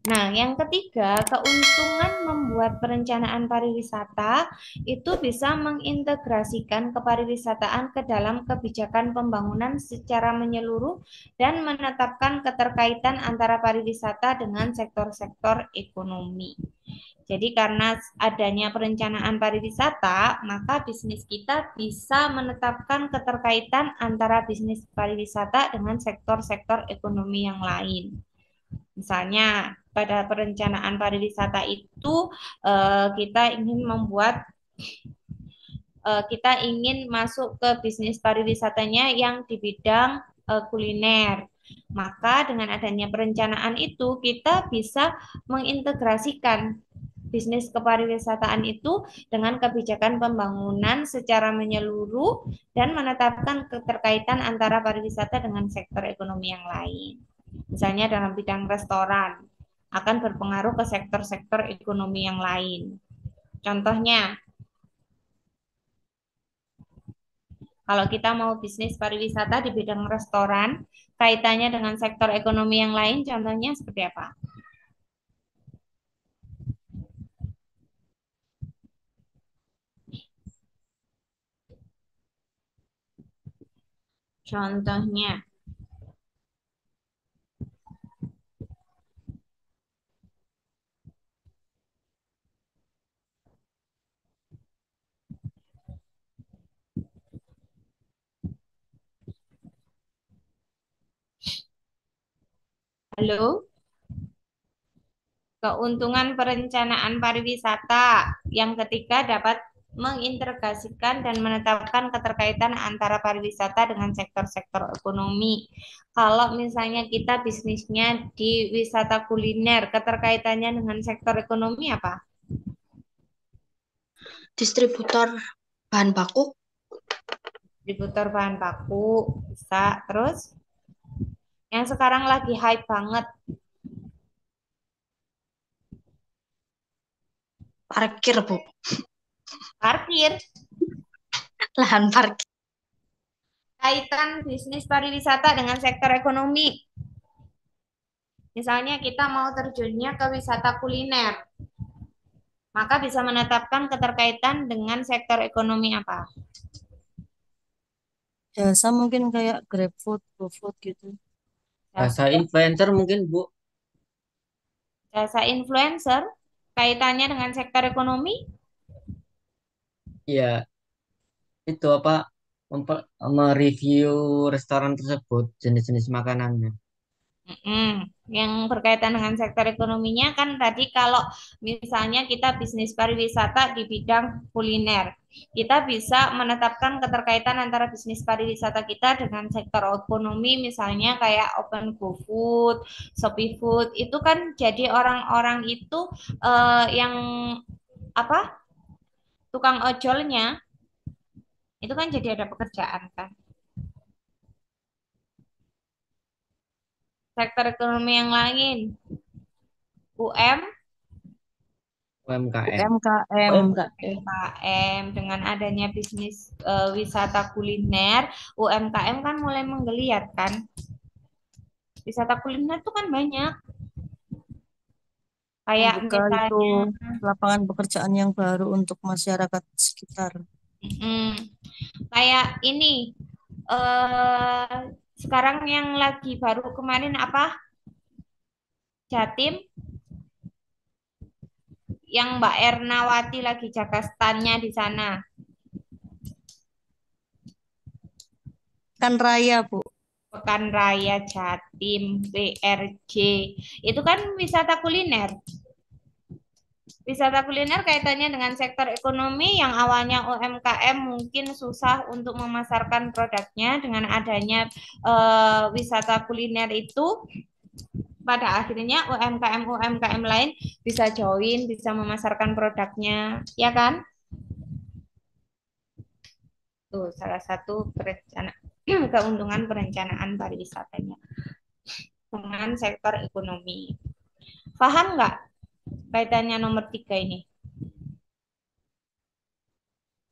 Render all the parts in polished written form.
Nah, yang ketiga, keuntungan membuat perencanaan pariwisata itu bisa mengintegrasikan kepariwisataan ke dalam kebijakan pembangunan secara menyeluruh dan menetapkan keterkaitan antara pariwisata dengan sektor-sektor ekonomi. Jadi karena adanya perencanaan pariwisata, maka bisnis kita bisa menetapkan keterkaitan antara bisnis pariwisata dengan sektor-sektor ekonomi yang lain. Misalnya, pada perencanaan pariwisata itu kita ingin kita ingin masuk ke bisnis pariwisatanya yang di bidang kuliner. Maka dengan adanya perencanaan itu kita bisa mengintegrasikan bisnis kepariwisataan itu dengan kebijakan pembangunan secara menyeluruh dan menetapkan keterkaitan antara pariwisata dengan sektor ekonomi yang lain. Misalnya dalam bidang restoran akan berpengaruh ke sektor-sektor ekonomi yang lain. Contohnya, kalau kita mau bisnis pariwisata di bidang restoran, kaitannya dengan sektor ekonomi yang lain, contohnya seperti apa? Contohnya, halo, keuntungan perencanaan pariwisata yang ketiga dapat mengintegrasikan dan menetapkan keterkaitan antara pariwisata dengan sektor-sektor ekonomi. Kalau misalnya kita bisnisnya di wisata kuliner, keterkaitannya dengan sektor ekonomi apa? Distributor bahan baku, Distributor bahan baku, bisa. Terus, yang sekarang lagi hype banget, parkir, Bu. parkir. Lahan parkir. Kaitan bisnis pariwisata dengan sektor ekonomi. Misalnya kita mau terjunnya ke wisata kuliner, maka bisa menetapkan keterkaitan dengan sektor ekonomi apa? Jasa mungkin kayak GrabFood, GoFood gitu. Jasa Jasa, influencer mungkin Bu. jasa influencer, kaitannya dengan sektor ekonomi? Ya itu apa, mereview restoran tersebut, jenis-jenis makanannya. Yang berkaitan dengan sektor ekonominya kan tadi kalau misalnya kita bisnis pariwisata di bidang kuliner, kita bisa menetapkan keterkaitan antara bisnis pariwisata kita dengan sektor ekonomi misalnya kayak Open Go Food, Shopee Food itu kan jadi orang-orang itu yang apa tukang ojolnya itu kan jadi ada pekerjaan kan. Sektor ekonomi yang lain, UM UMKM. UMKM. UMKM. UMKM dengan adanya bisnis wisata kuliner, UMKM kan mulai menggeliat kan. Wisata kuliner tuh kan banyak. Kayak Membuka itu misalnya, lapangan pekerjaan yang baru untuk masyarakat sekitar. mm, kayak ini eh sekarang yang lagi baru kemarin apa? Jatim yang Mbak Ernawati lagi jaga standnya di sana. Kan raya, Bu. Pekan Raya Jatim, PRJ. Itu kan wisata kuliner. Wisata kuliner kaitannya dengan sektor ekonomi yang awalnya UMKM mungkin susah untuk memasarkan produknya dengan adanya wisata kuliner itu pada akhirnya UMKM lain bisa join, bisa memasarkan produknya, ya kan? Tuh salah satu keuntungan perencanaan pariwisatanya dengan sektor ekonomi. Paham nggak kaitannya nomor tiga ini?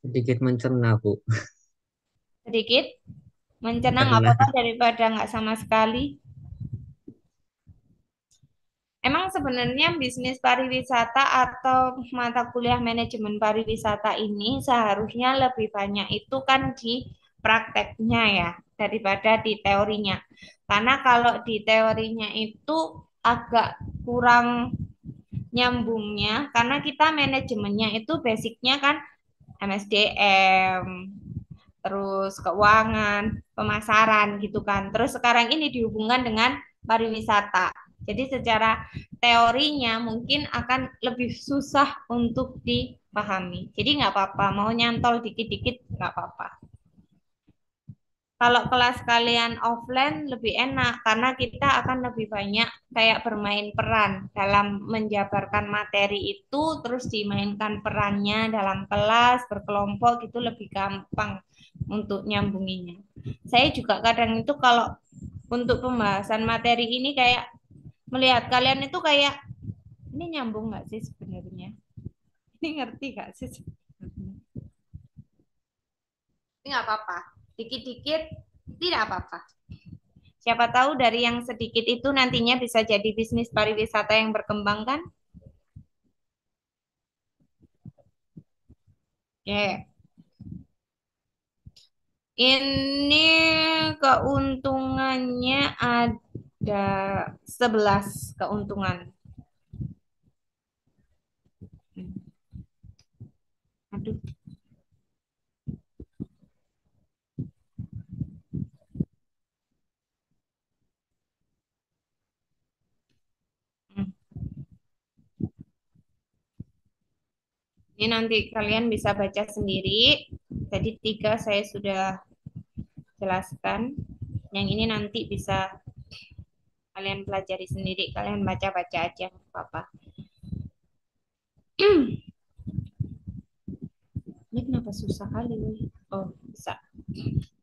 Sedikit mencerna Bu. Sedikit mencerna nggak Karena apa-apa daripada nggak sama sekali. Emang sebenarnya bisnis pariwisata atau mata kuliah manajemen pariwisata ini seharusnya lebih banyak itu kan di prakteknya ya daripada di teorinya. Karena kalau di teorinya itu agak kurang nyambungnya karena kita manajemennya itu basicnya kan MSDM, terus keuangan, pemasaran gitu kan. Terus sekarang ini dihubungkan dengan pariwisata. Jadi secara teorinya mungkin akan lebih susah untuk dipahami. Jadi nggak apa-apa, mau nyantol dikit-dikit nggak apa-apa. Kalau kelas kalian offline lebih enak karena kita akan lebih banyak kayak bermain peran dalam menjabarkan materi itu, terus dimainkan perannya dalam kelas, berkelompok gitu lebih gampang untuk nyambunginya. Saya juga kadang itu kalau untuk pembahasan materi ini kayak melihat kalian itu kayak ini nyambung nggak sih sebenarnya? Ini ngerti nggak sih sebenarnya? Ini nggak apa-apa. Dikit-dikit tidak apa-apa. Siapa tahu dari yang sedikit itu nantinya bisa jadi bisnis pariwisata yang berkembang kan? Oke. Ini keuntungannya ada 11 keuntungan. Aduh. Ini nanti kalian bisa baca sendiri. Jadi 3 saya sudah jelaskan. Yang ini nanti bisa kalian pelajari sendiri. Kalian baca-baca aja, apa-apa. Ini kenapa susah kali? Oh, bisa.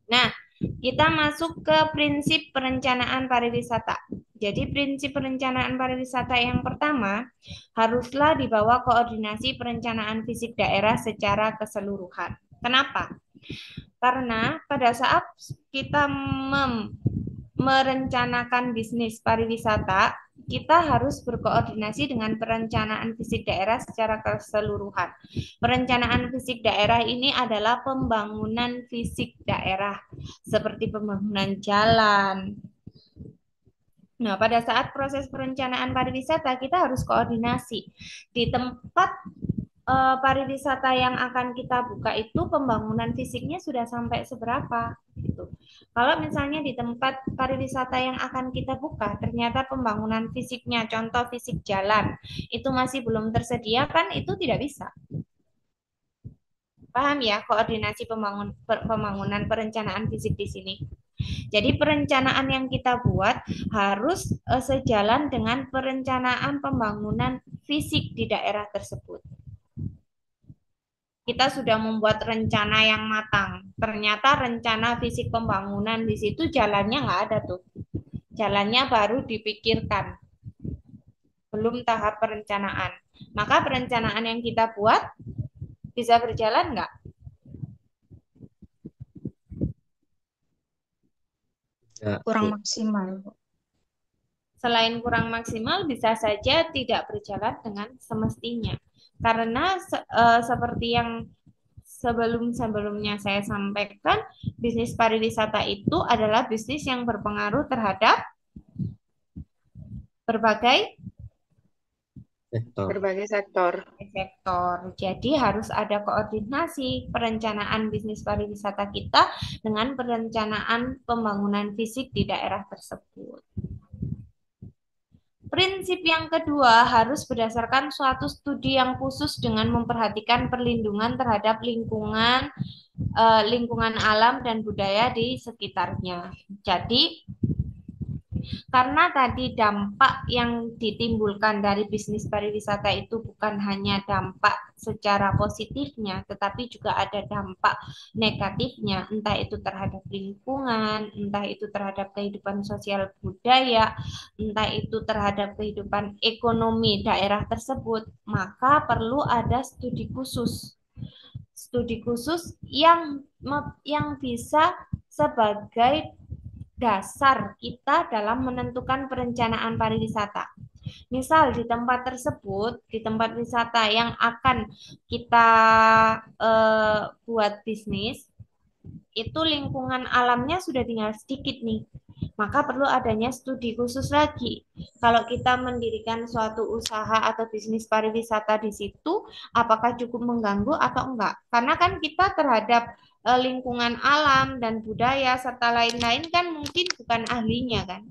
Nah, kita masuk ke prinsip perencanaan pariwisata. Jadi prinsip perencanaan pariwisata yang pertama, haruslah dibawa koordinasi perencanaan fisik daerah secara keseluruhan. Kenapa? Karena pada saat kita merencanakan bisnis pariwisata, kita harus berkoordinasi dengan perencanaan fisik daerah secara keseluruhan. Perencanaan fisik daerah ini adalah pembangunan fisik daerah, seperti pembangunan jalan. Nah, pada saat proses perencanaan pariwisata, kita harus koordinasi. Di tempat pariwisata yang akan kita buka itu pembangunan fisiknya sudah sampai seberapa gitu. Kalau misalnya di tempat pariwisata yang akan kita buka ternyata pembangunan fisiknya, contoh fisik jalan itu masih belum tersedia kan itu tidak bisa. Paham ya koordinasi pembangunan perencanaan fisik di sini. Jadi perencanaan yang kita buat harus sejalan dengan perencanaan pembangunan fisik di daerah tersebut. Kita sudah membuat rencana yang matang. Ternyata rencana fisik pembangunan di situ jalannya nggak ada tuh. Jalannya baru dipikirkan. Belum tahap perencanaan. Maka perencanaan yang kita buat bisa berjalan nggak? Kurang maksimal, Bu. Selain kurang maksimal, bisa saja tidak berjalan dengan semestinya. Karena seperti yang sebelum-sebelumnya saya sampaikan, bisnis pariwisata itu adalah bisnis yang berpengaruh terhadap berbagai sektor. sektor. Jadi harus ada koordinasi perencanaan bisnis pariwisata kita dengan perencanaan pembangunan fisik di daerah tersebut. Prinsip yang kedua harus berdasarkan suatu studi yang khusus dengan memperhatikan perlindungan terhadap lingkungan alam dan budaya di sekitarnya. Jadi, karena tadi dampak yang ditimbulkan dari bisnis pariwisata itu bukan hanya dampak secara positifnya, tetapi juga ada dampak negatifnya, entah itu terhadap lingkungan, entah itu terhadap kehidupan sosial budaya, entah itu terhadap kehidupan ekonomi daerah tersebut, maka perlu ada studi khusus. Studi khusus yang bisa sebagai dasar kita dalam menentukan perencanaan pariwisata. Misal di tempat tersebut, di tempat wisata yang akan kita buat bisnis, itu lingkungan alamnya sudah tinggal sedikit nih. Maka perlu adanya studi khusus lagi. Kalau kita mendirikan suatu usaha atau bisnis pariwisata di situ, apakah cukup mengganggu atau enggak? Karena kan kita terhadap lingkungan alam dan budaya serta lain-lain kan mungkin bukan ahlinya kan.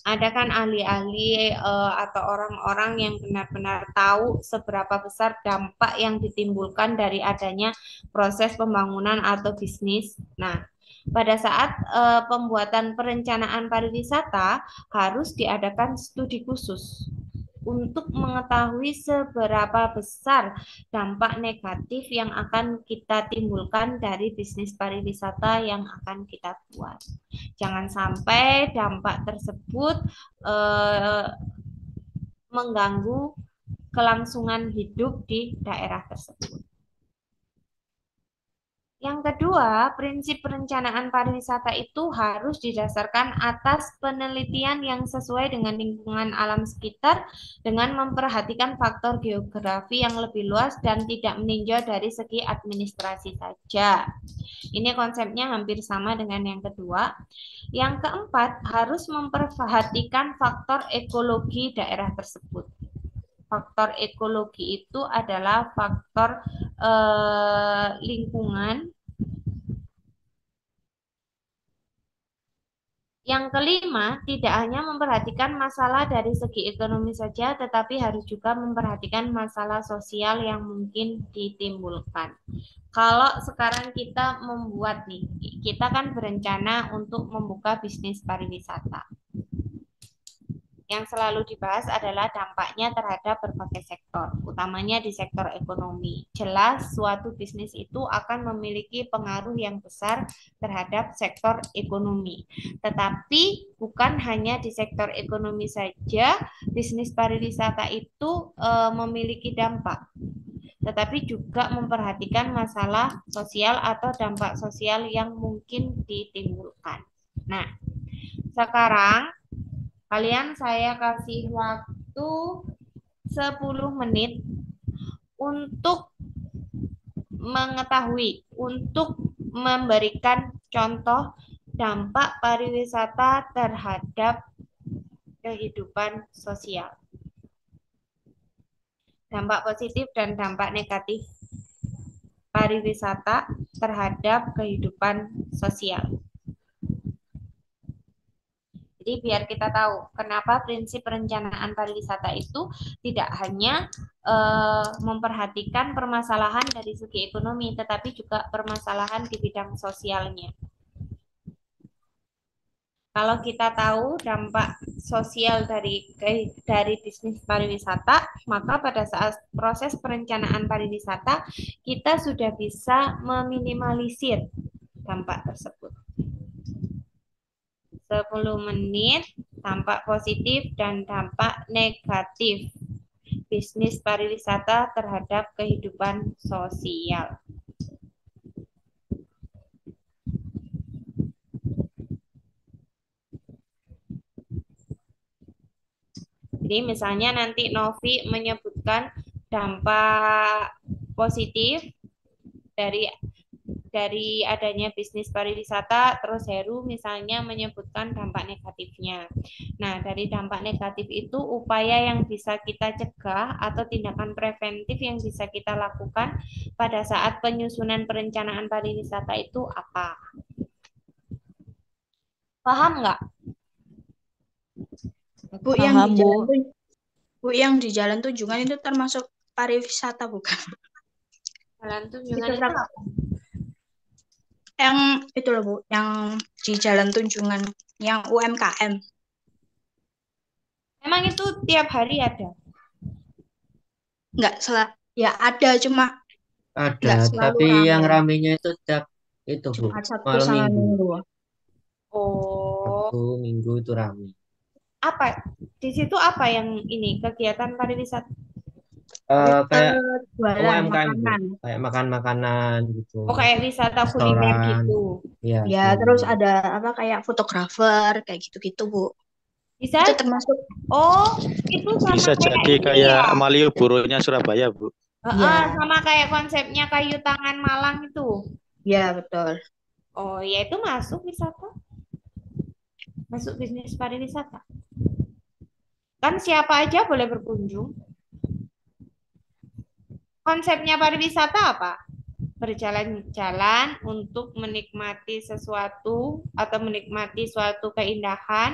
Ada kan ahli-ahli atau orang-orang yang benar-benar tahu seberapa besar dampak yang ditimbulkan dari adanya proses pembangunan atau bisnis. Nah, pada saat pembuatan perencanaan pariwisata harus diadakan studi khusus untuk mengetahui seberapa besar dampak negatif yang akan kita timbulkan dari bisnis pariwisata yang akan kita buat. Jangan sampai dampak tersebut mengganggu kelangsungan hidup di daerah tersebut. Yang kedua, prinsip perencanaan pariwisata itu harus didasarkan atas penelitian yang sesuai dengan lingkungan alam sekitar dengan memperhatikan faktor geografi yang lebih luas dan tidak meninjau dari segi administrasi saja. Ini konsepnya hampir sama dengan yang kedua. Yang keempat, harus memperhatikan faktor ekologi daerah tersebut. Faktor ekologi itu adalah faktor lingkungan. Yang kelima, tidak hanya memperhatikan masalah dari segi ekonomi saja, tetapi harus juga memperhatikan masalah sosial yang mungkin ditimbulkan. Kalau sekarang kita membuat nih, kita kan berencana untuk membuka bisnis pariwisata. Yang selalu dibahas adalah dampaknya terhadap berbagai sektor, utamanya di sektor ekonomi. Jelas suatu bisnis itu akan memiliki pengaruh yang besar terhadap sektor ekonomi. Tetapi bukan hanya di sektor ekonomi saja bisnis pariwisata itu memiliki dampak, tetapi juga memperhatikan masalah sosial atau dampak sosial yang mungkin ditimbulkan. Nah, sekarang kalian saya kasih waktu 10 menit untuk mengetahui, untuk memberikan contoh dampak pariwisata terhadap kehidupan sosial. Dampak positif dan dampak negatif pariwisata terhadap kehidupan sosial. Jadi biar kita tahu kenapa prinsip perencanaan pariwisata itu tidak hanya memperhatikan permasalahan dari segi ekonomi, tetapi juga permasalahan di bidang sosialnya. Kalau kita tahu dampak sosial dari bisnis pariwisata, maka pada saat proses perencanaan pariwisata kita sudah bisa meminimalisir dampak tersebut. 10 menit, dampak positif dan dampak negatif bisnis pariwisata terhadap kehidupan sosial. Jadi misalnya nanti Novi menyebutkan dampak positif dari adanya bisnis pariwisata, terus Heru misalnya menyebutkan dampak negatifnya. Nah, dari dampak negatif itu upaya yang bisa kita cegah atau tindakan preventif yang bisa kita lakukan pada saat penyusunan perencanaan pariwisata itu apa? Paham nggak? Bu, yang Paham, di Bu. jalan tuh, Bu, yang di jalan Tunjungan itu termasuk pariwisata bukan? Jalan Tunjungan itu apa? Yang itu loh Bu, yang di Jalan Tunjungan, yang UMKM. Emang itu tiap hari ada? Enggak, ya ada, cuma enggak Ada, selalu tapi yang ramai. ramenya itu setiap itu Bu, Jumat, Sabtu, malam sama minggu. Minggu. Oh, Sabtu, Minggu itu rame. apa? Di situ apa yang ini kegiatan pariwisata? Kayak Jualan UMKM Bu, makanan. kayak makan makanan gitu, Oh, kayak wisata kuliner restoran, gitu. ya. Ya, terus ada apa kayak fotografer, kayak gitu-gitu Bu. Bisa? Itu termasuk Oh, itu sama Bisa kayak jadi ini kayak ya. Malioboro-nya Surabaya, Bu. Heeh, ya, sama kayak konsepnya kayu tangan Malang itu. ya betul. Oh, ya itu masuk wisata, masuk bisnis pariwisata. Kan siapa aja boleh berkunjung. Konsepnya pariwisata apa? Berjalan-jalan untuk menikmati sesuatu atau menikmati suatu keindahan.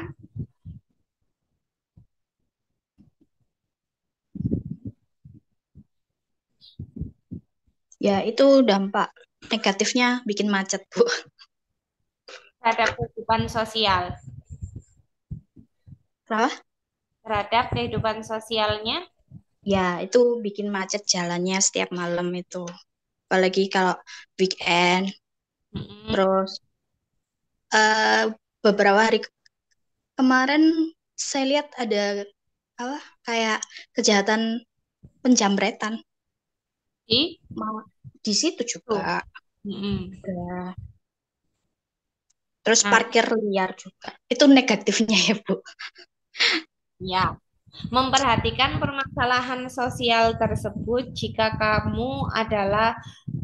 Ya, itu dampak negatifnya bikin macet, Bu. Terhadap kehidupan sosial, Kenapa? terhadap kehidupan sosialnya. Ya, itu bikin macet jalannya setiap malam itu. Apalagi kalau weekend. Mm-mm. Terus eh, beberapa hari kemarin saya lihat ada apa kayak kejahatan penjamretan. Di Di situ tuh. juga Mm-mm. ada. Terus Nah, parkir liar juga. Itu negatifnya ya, Bu. ya, memperhatikan permasalahan sosial tersebut jika kamu adalah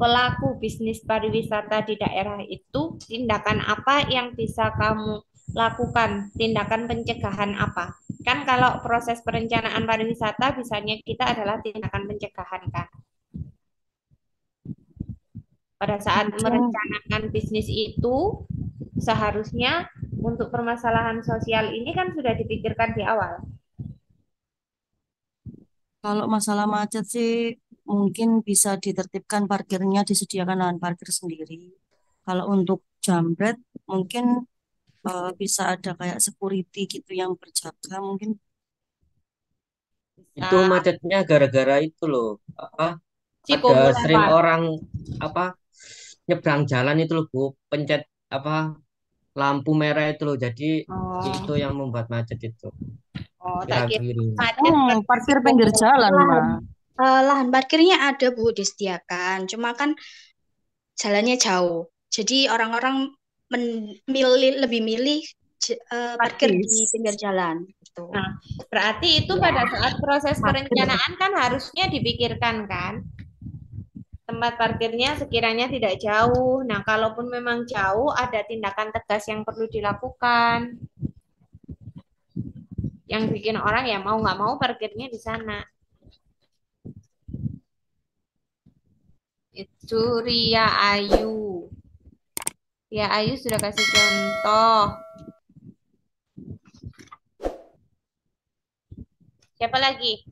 pelaku bisnis pariwisata di daerah itu, tindakan apa yang bisa kamu lakukan? Tindakan pencegahan apa? Kan kalau proses perencanaan pariwisata bisanya kita adalah tindakan pencegahan kan. Pada saat Mungkin merencanakan bisnis itu seharusnya untuk permasalahan sosial ini kan sudah dipikirkan di awal. kalau masalah macet sih mungkin bisa ditertibkan parkirnya, disediakan lahan parkir sendiri. Kalau untuk jambret mungkin bisa ada kayak security gitu yang berjaga mungkin. Itu Bisa macetnya gara-gara itu loh. Apa? si Ada komo sering lewat. orang apa nyebrang jalan itu loh, Bu. Pencet apa lampu merah itu loh. Jadi itu Oh, yang membuat macet itu. oh, tak Kira kira kiri. macet karena si Parkir pinggir komo. jalan Lahan, mah. lahan parkirnya ada, Bu, disediakan. Cuma kan jalannya jauh. Jadi orang-orang lebih milih parkir di Praktis. pinggir jalan gitu. Nah, berarti itu Ya, pada saat proses Parkir. perencanaan kan harusnya dipikirkan kan, tempat parkirnya sekiranya tidak jauh. Nah, kalaupun memang jauh, ada tindakan tegas yang perlu dilakukan. Yang bikin orang ya mau nggak mau parkirnya di sana. Itu Ria Ayu. Ria Ayu sudah kasih contoh. Siapa lagi?